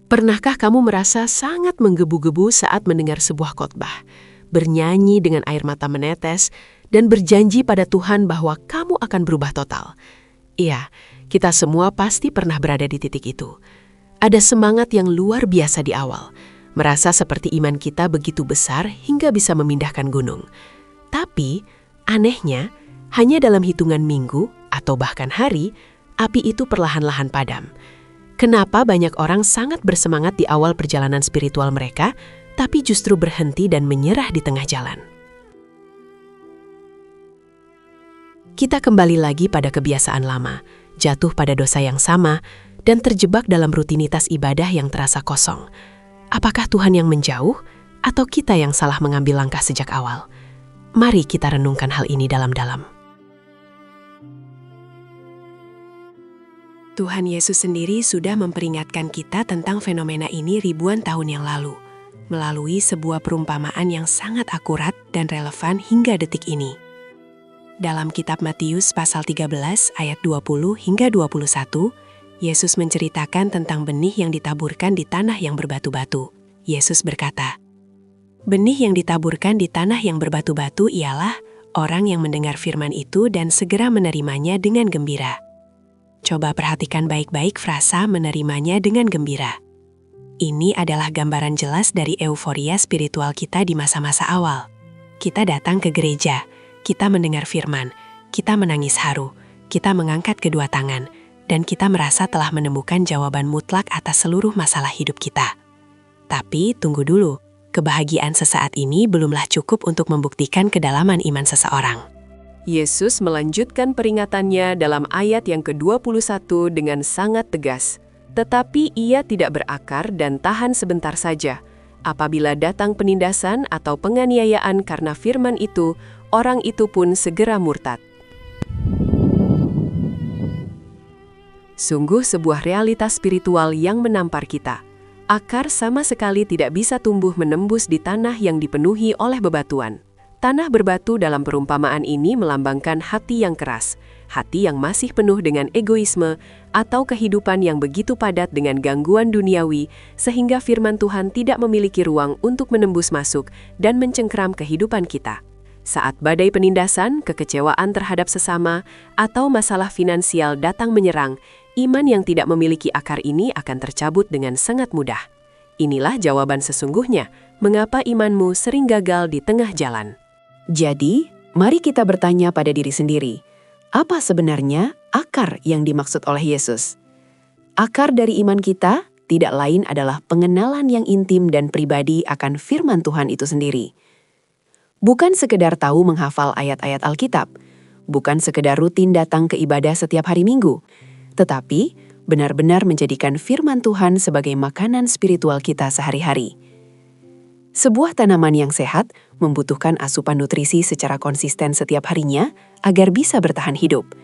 Pernahkah kamu merasa sangat menggebu-gebu saat mendengar sebuah khotbah, bernyanyi dengan air mata menetes, dan berjanji pada Tuhan bahwa kamu akan berubah total? Iya, kita semua pasti pernah berada di titik itu. Ada semangat yang luar biasa di awal, merasa seperti iman kita begitu besar hingga bisa memindahkan gunung. Tapi, anehnya, hanya dalam hitungan minggu atau bahkan hari, api itu perlahan-lahan padam. Kenapa banyak orang sangat bersemangat di awal perjalanan spiritual mereka, tapi justru berhenti dan menyerah di tengah jalan? Kita kembali lagi pada kebiasaan lama, jatuh pada dosa yang sama, dan terjebak dalam rutinitas ibadah yang terasa kosong. Apakah Tuhan yang menjauh, atau kita yang salah mengambil langkah sejak awal? Mari kita renungkan hal ini dalam-dalam. Tuhan Yesus sendiri sudah memperingatkan kita tentang fenomena ini ribuan tahun yang lalu, melalui sebuah perumpamaan yang sangat akurat dan relevan hingga detik ini. Dalam kitab Matius pasal 13 ayat 20 hingga 21, Yesus menceritakan tentang benih yang ditaburkan di tanah yang berbatu-batu. Yesus berkata, "Benih yang ditaburkan di tanah yang berbatu-batu ialah orang yang mendengar firman itu dan segera menerimanya dengan gembira." Coba perhatikan baik-baik frasa menerimanya dengan gembira. Ini adalah gambaran jelas dari euforia spiritual kita di masa-masa awal. Kita datang ke gereja, kita mendengar firman, kita menangis haru, kita mengangkat kedua tangan, dan kita merasa telah menemukan jawaban mutlak atas seluruh masalah hidup kita. Tapi tunggu dulu, kebahagiaan sesaat ini belumlah cukup untuk membuktikan kedalaman iman seseorang. Yesus melanjutkan peringatannya dalam ayat yang ke-21 dengan sangat tegas. Tetapi ia tidak berakar dan tahan sebentar saja. Apabila datang penindasan atau penganiayaan karena firman itu, orang itu pun segera murtad. Sungguh sebuah realitas spiritual yang menampar kita. Akar sama sekali tidak bisa tumbuh menembus di tanah yang dipenuhi oleh bebatuan. Tanah berbatu dalam perumpamaan ini melambangkan hati yang keras, hati yang masih penuh dengan egoisme atau kehidupan yang begitu padat dengan gangguan duniawi sehingga firman Tuhan tidak memiliki ruang untuk menembus masuk dan mencengkeram kehidupan kita. Saat badai penindasan, kekecewaan terhadap sesama, atau masalah finansial datang menyerang, iman yang tidak memiliki akar ini akan tercabut dengan sangat mudah. Inilah jawaban sesungguhnya, mengapa imanmu sering gagal di tengah jalan. Jadi, mari kita bertanya pada diri sendiri, apa sebenarnya akar yang dimaksud oleh Yesus? Akar dari iman kita tidak lain adalah pengenalan yang intim dan pribadi akan firman Tuhan itu sendiri. Bukan sekedar tahu menghafal ayat-ayat Alkitab, bukan sekedar rutin datang ke ibadah setiap hari Minggu, tetapi benar-benar menjadikan firman Tuhan sebagai makanan spiritual kita sehari-hari. Sebuah tanaman yang sehat membutuhkan asupan nutrisi secara konsisten setiap harinya agar bisa bertahan hidup.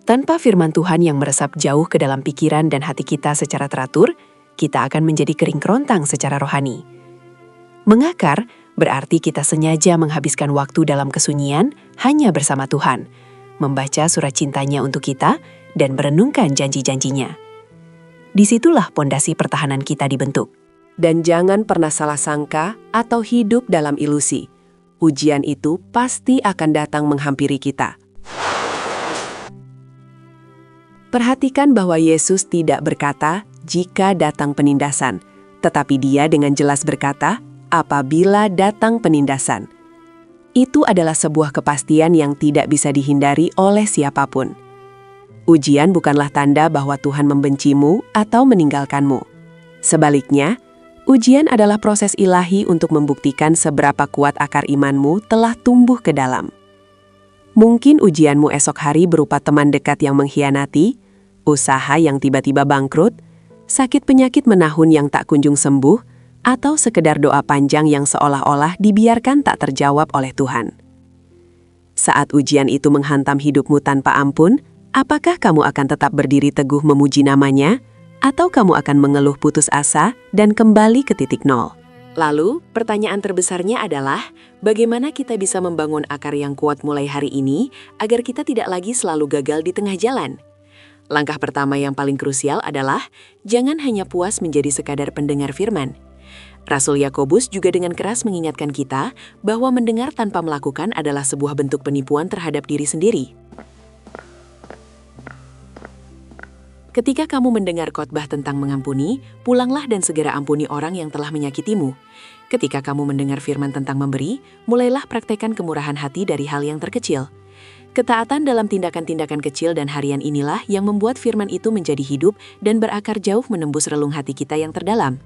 Tanpa firman Tuhan yang meresap jauh ke dalam pikiran dan hati kita secara teratur, kita akan menjadi kering kerontang secara rohani. Mengakar berarti kita sengaja menghabiskan waktu dalam kesunyian hanya bersama Tuhan, membaca surat cintanya untuk kita, dan merenungkan janji-janjinya. Disitulah pondasi pertahanan kita dibentuk. Dan jangan pernah salah sangka atau hidup dalam ilusi. Ujian itu pasti akan datang menghampiri kita. Perhatikan bahwa Yesus tidak berkata, "Jika datang penindasan," tetapi Dia dengan jelas berkata, "Apabila datang penindasan." Itu adalah sebuah kepastian yang tidak bisa dihindari oleh siapapun. Ujian bukanlah tanda bahwa Tuhan membencimu atau meninggalkanmu. Sebaliknya, ujian adalah proses ilahi untuk membuktikan seberapa kuat akar imanmu telah tumbuh ke dalam. Mungkin ujianmu esok hari berupa teman dekat yang mengkhianati, usaha yang tiba-tiba bangkrut, sakit penyakit menahun yang tak kunjung sembuh, atau sekedar doa panjang yang seolah-olah dibiarkan tak terjawab oleh Tuhan. Saat ujian itu menghantam hidupmu tanpa ampun, apakah kamu akan tetap berdiri teguh memuji namanya? Atau kamu akan mengeluh putus asa dan kembali ke titik nol? Lalu, pertanyaan terbesarnya adalah, bagaimana kita bisa membangun akar yang kuat mulai hari ini agar kita tidak lagi selalu gagal di tengah jalan? Langkah pertama yang paling krusial adalah jangan hanya puas menjadi sekadar pendengar firman. Rasul Yakobus juga dengan keras mengingatkan kita bahwa mendengar tanpa melakukan adalah sebuah bentuk penipuan terhadap diri sendiri. Ketika kamu mendengar khotbah tentang mengampuni, pulanglah dan segera ampuni orang yang telah menyakitimu. Ketika kamu mendengar firman tentang memberi, mulailah praktekkan kemurahan hati dari hal yang terkecil. Ketaatan dalam tindakan-tindakan kecil dan harian inilah yang membuat firman itu menjadi hidup dan berakar jauh menembus relung hati kita yang terdalam.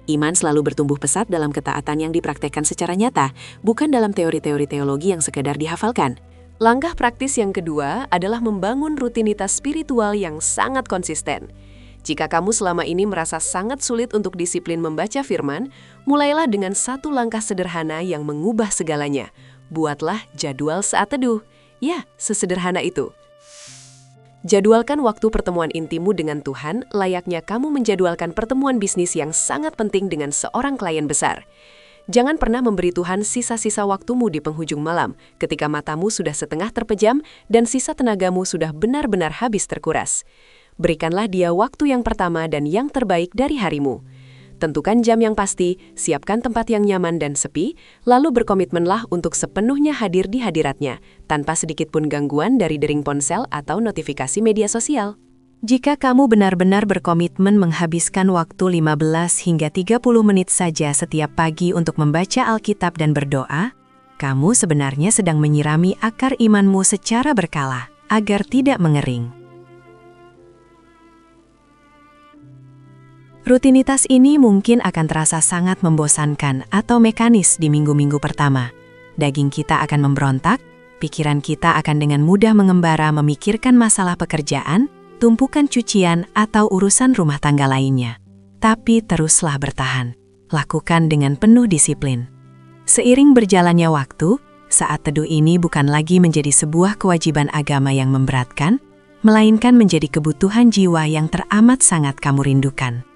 Iman selalu bertumbuh pesat dalam ketaatan yang dipraktekkan secara nyata, bukan dalam teori-teori teologi yang sekedar dihafalkan. Langkah praktis yang kedua adalah membangun rutinitas spiritual yang sangat konsisten. Jika kamu selama ini merasa sangat sulit untuk disiplin membaca firman, mulailah dengan satu langkah sederhana yang mengubah segalanya. Buatlah jadwal saat teduh. Ya, sesederhana itu. Jadwalkan waktu pertemuan intimu dengan Tuhan, layaknya kamu menjadwalkan pertemuan bisnis yang sangat penting dengan seorang klien besar. Jangan pernah memberi Tuhan sisa-sisa waktumu di penghujung malam, ketika matamu sudah setengah terpejam dan sisa tenagamu sudah benar-benar habis terkuras. Berikanlah Dia waktu yang pertama dan yang terbaik dari harimu. Tentukan jam yang pasti, siapkan tempat yang nyaman dan sepi, lalu berkomitmenlah untuk sepenuhnya hadir di hadiratnya, tanpa sedikit pun gangguan dari dering ponsel atau notifikasi media sosial. Jika kamu benar-benar berkomitmen menghabiskan waktu 15 hingga 30 menit saja setiap pagi untuk membaca Alkitab dan berdoa, kamu sebenarnya sedang menyirami akar imanmu secara berkala, agar tidak mengering. Rutinitas ini mungkin akan terasa sangat membosankan atau mekanis di minggu-minggu pertama. Daging kita akan memberontak, pikiran kita akan dengan mudah mengembara memikirkan masalah pekerjaan, tumpukan cucian, atau urusan rumah tangga lainnya. Tapi teruslah bertahan. Lakukan dengan penuh disiplin. Seiring berjalannya waktu, saat teduh ini bukan lagi menjadi sebuah kewajiban agama yang memberatkan, melainkan menjadi kebutuhan jiwa yang teramat sangat kamu rindukan.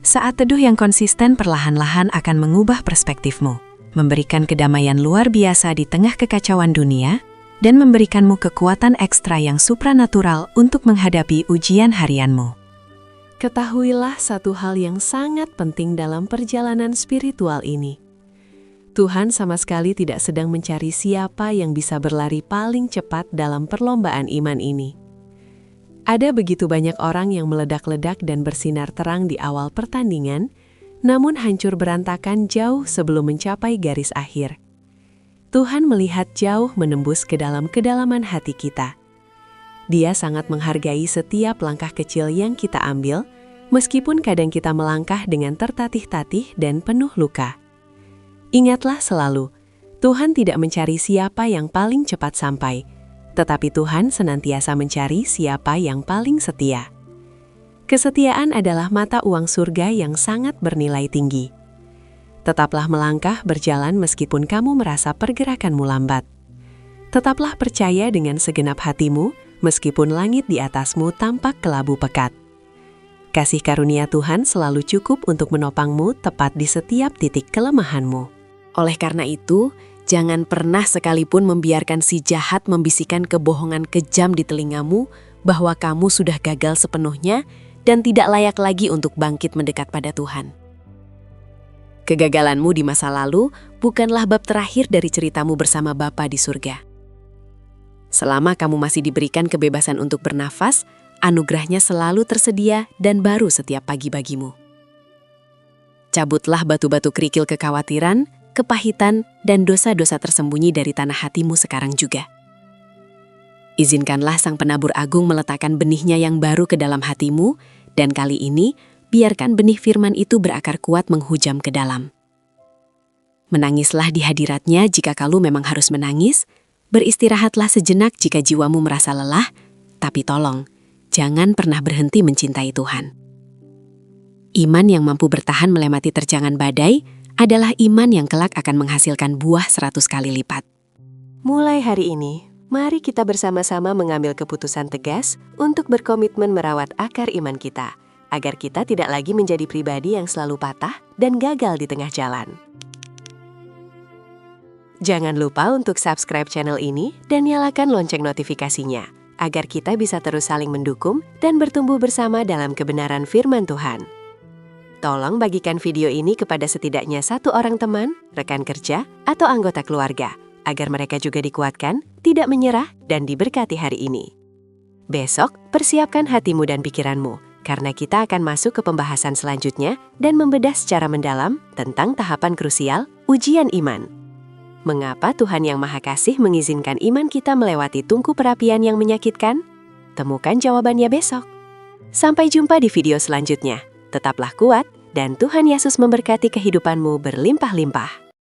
Saat teduh yang konsisten perlahan-lahan akan mengubah perspektifmu, memberikan kedamaian luar biasa di tengah kekacauan dunia, dan memberikanmu kekuatan ekstra yang supranatural untuk menghadapi ujian harianmu. Ketahuilah satu hal yang sangat penting dalam perjalanan spiritual ini. Tuhan sama sekali tidak sedang mencari siapa yang bisa berlari paling cepat dalam perlombaan iman ini. Ada begitu banyak orang yang meledak-ledak dan bersinar terang di awal pertandingan, namun hancur berantakan jauh sebelum mencapai garis akhir. Tuhan melihat jauh menembus ke dalam kedalaman hati kita. Dia sangat menghargai setiap langkah kecil yang kita ambil, meskipun kadang kita melangkah dengan tertatih-tatih dan penuh luka. Ingatlah selalu, Tuhan tidak mencari siapa yang paling cepat sampai, tetapi Tuhan senantiasa mencari siapa yang paling setia. Kesetiaan adalah mata uang surga yang sangat bernilai tinggi. Tetaplah melangkah berjalan meskipun kamu merasa pergerakanmu lambat. Tetaplah percaya dengan segenap hatimu meskipun langit di atasmu tampak kelabu pekat. Kasih karunia Tuhan selalu cukup untuk menopangmu tepat di setiap titik kelemahanmu. Oleh karena itu, jangan pernah sekalipun membiarkan si jahat membisikkan kebohongan kejam di telingamu bahwa kamu sudah gagal sepenuhnya dan tidak layak lagi untuk bangkit mendekat pada Tuhan. Kegagalanmu di masa lalu bukanlah bab terakhir dari ceritamu bersama Bapa di surga. Selama kamu masih diberikan kebebasan untuk bernafas, anugerahnya selalu tersedia dan baru setiap pagi bagimu. Cabutlah batu-batu kerikil kekhawatiran, kepahitan, dan dosa-dosa tersembunyi dari tanah hatimu sekarang juga. Izinkanlah Sang Penabur Agung meletakkan benihnya yang baru ke dalam hatimu, dan kali ini, biarkan benih firman itu berakar kuat menghujam ke dalam. Menangislah di hadiratnya jika kamu memang harus menangis, beristirahatlah sejenak jika jiwamu merasa lelah, tapi tolong, jangan pernah berhenti mencintai Tuhan. Iman yang mampu bertahan melewati terjangan badai adalah iman yang kelak akan menghasilkan buah 100 kali lipat. Mulai hari ini, mari kita bersama-sama mengambil keputusan tegas untuk berkomitmen merawat akar iman kita, agar kita tidak lagi menjadi pribadi yang selalu patah dan gagal di tengah jalan. Jangan lupa untuk subscribe channel ini dan nyalakan lonceng notifikasinya, agar kita bisa terus saling mendukung dan bertumbuh bersama dalam kebenaran firman Tuhan. Tolong bagikan video ini kepada setidaknya satu orang teman, rekan kerja, atau anggota keluarga, agar mereka juga dikuatkan, tidak menyerah, dan diberkati hari ini. Besok, persiapkan hatimu dan pikiranmu, karena kita akan masuk ke pembahasan selanjutnya dan membedah secara mendalam tentang tahapan krusial ujian iman. Mengapa Tuhan Yang Maha Kasih mengizinkan iman kita melewati tungku perapian yang menyakitkan? Temukan jawabannya besok. Sampai jumpa di video selanjutnya. Tetaplah kuat, dan Tuhan Yesus memberkati kehidupanmu berlimpah-limpah.